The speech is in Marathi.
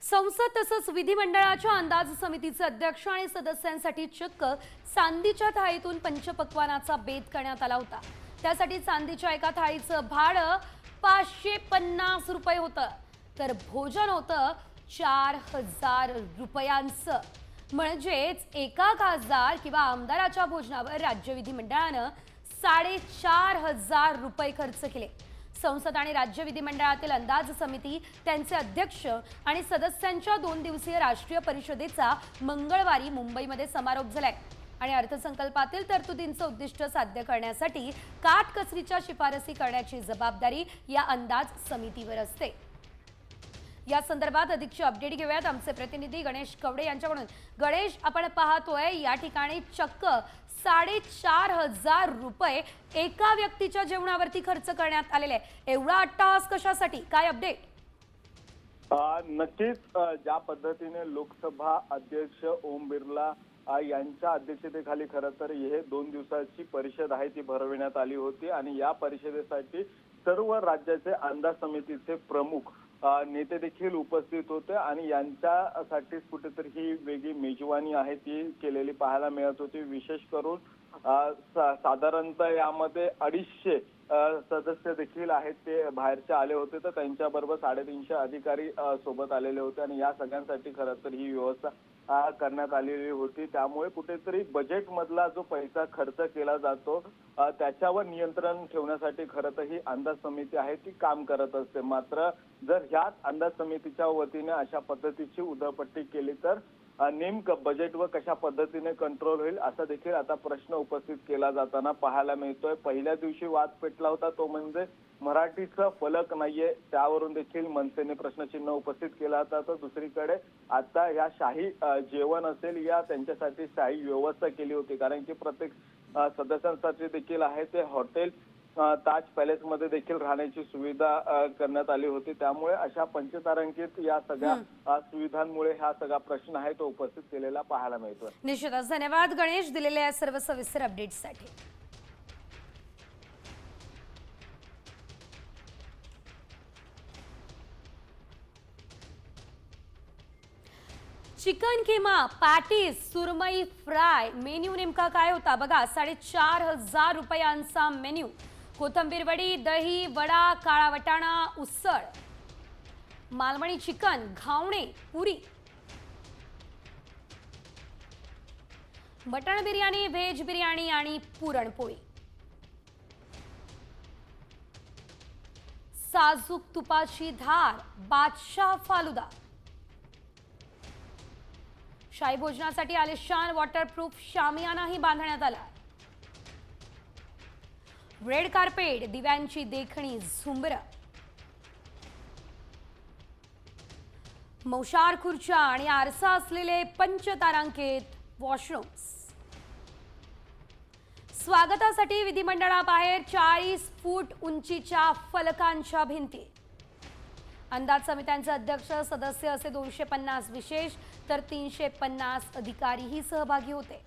संसद तसंच विधिमंडळाच्या अंदाज समितीचे अध्यक्ष आणि सदस्यांसाठी चक्क चांदीच्या थाळीतून पंचपक्वानाचा बेत करण्यात आला होता। त्यासाठी चांदीच्या एका थाळीचं भाडं 550 रुपये होतं, तर भोजन होतं 4000 रुपयांचं। म्हणजेच एका खासदार किंवा आमदाराच्या भोजनावर राज्य विधिमंडळानं 4500 रुपये खर्च केले। संसद आणि राज्य विधिमंडळातील अंदाज समिती त्यांचे अध्यक्ष आणि सदस्यांच्या 2 दिवसीय राष्ट्रीय परिषदेचा मंगळवारी मुंबईमध्ये समारोप झालाय आणि अर्थसंकल्पातील तरतुदींचं उद्दिष्ट साध्य करण्यासाठी काटकसरीच्या शिफारसी करण्याची जबाबदारी या अंदाज समितीवर असते। या संदर्भात अधिकची अपडेट घेऊयात आमचे प्रतिनिधी गणेश कवडे यांच्याकडून। गणेश, आपण पाहतोय या ठिकाणी चक्क 4500 रुपये एका व्यक्तीच्या जेवणावरती खर्च करण्यात आलेले आहे। एवढा अट्टहास कशासाठी, काय अपडेट? नक्कीच ज्या पद्धतीने लोकसभा अध्यक्ष ओम बिर्ला यांच्या अध्यक्षतेखाली खरं तर हे 2 दिवसाची परिषद आहे ती भरविण्यात आली होती आणि या परिषदेसाठी सर्व राज्याचे अंदाज समितीचे प्रमुख नेते देखील उपस्थित होते आणि यांच्यासाठीच कुठेतरी ही वेगळी मेजवानी आहे ती केलेली पाहायला मिळत होती। विशेष करून साधारणतः यामध्ये 250 सदस्य देखील आहेत ते बाहेरचे आले होते, तर त्यांच्याबरोबर 350 अधिकारी सोबत आलेले होते आणि या सगळ्यांसाठी खरं तर ही व्यवस्था करण्यात आलेली होती। त्यामुळे कुठेतरी बजेट मधला जो पैसा खर्च केला जातो त्याच्यावर नियंत्रण ठेवण्यासाठी खरं तर ही अंदाज समिती आहे ती काम करत असते। मात्र जर ह्याच अंदाज समितीच्या वतीने अशा पद्धतीची उधळपट्टी केली तर नेमकं बजेटवर कशा पद्धतीने कंट्रोल होईल असा देखील आता प्रश्न उपस्थित केला जाताना पाहायला मिळतोय। पहिल्या दिवशी वाद पेटला होता तो म्हणजे मराठीचा फलक नाहीये, त्यावरून देखील मनसेने प्रश्नचिन्ह उपस्थित केला होता। तर दुसरीकडे आता या शाही जेवण असेल या त्यांच्यासाठी शाही व्यवस्था केली होती, कारण की प्रत्येक सदस्यांसाठी देखील आहे ते हॉटेल ताज पॅलेस मध्ये देखील राहण्याची सुविधा करण्यात आली होती। त्यामुळे अशा पंचतारांकित या सगळ्या सुविधांमुळे हा सगळा प्रश्न आहे तो उपस्थित केलेला पाहायला मिळतोय। निश्चितच धन्यवाद गणेश दिलेल्या या सर्व सविस्तर अपडेट्ससाठी। चिकन किमा, पॅटीस, सुरमई फ्राय, मेन्यू नेमका काय होता बघा। 4500 रुपयांचा मेन्यू। कोथिंबीर वडी, दही, वडा, काळा वटाणा, उसळ, मालवणी चिकन, घावणे, पुरी, मटण बिर्याणी, व्हेज बिर्याणी आणि पुरणपोळी। साजूक तुपाची धार, बादशाह फालुदा। शाही भोजनासाठी आलिशान वॉटरप्रूफ शामियानाही बांधण्यात आला। रेड कार्पेट, दिव्यांची देखणी, झुंबर, मौशार खुर्च्या आणि आरसा असलेले पंचतारांकित वॉशरूम्स। स्वागतासाठी विधिमंडळाबाहेर 40 फूट उंचीच्या फलकांच्या भिंती। अंदाज समित्यांचे अध्यक्ष सदस्य असे 250 विशेष तर 350 अधिकारीही सहभागी होते।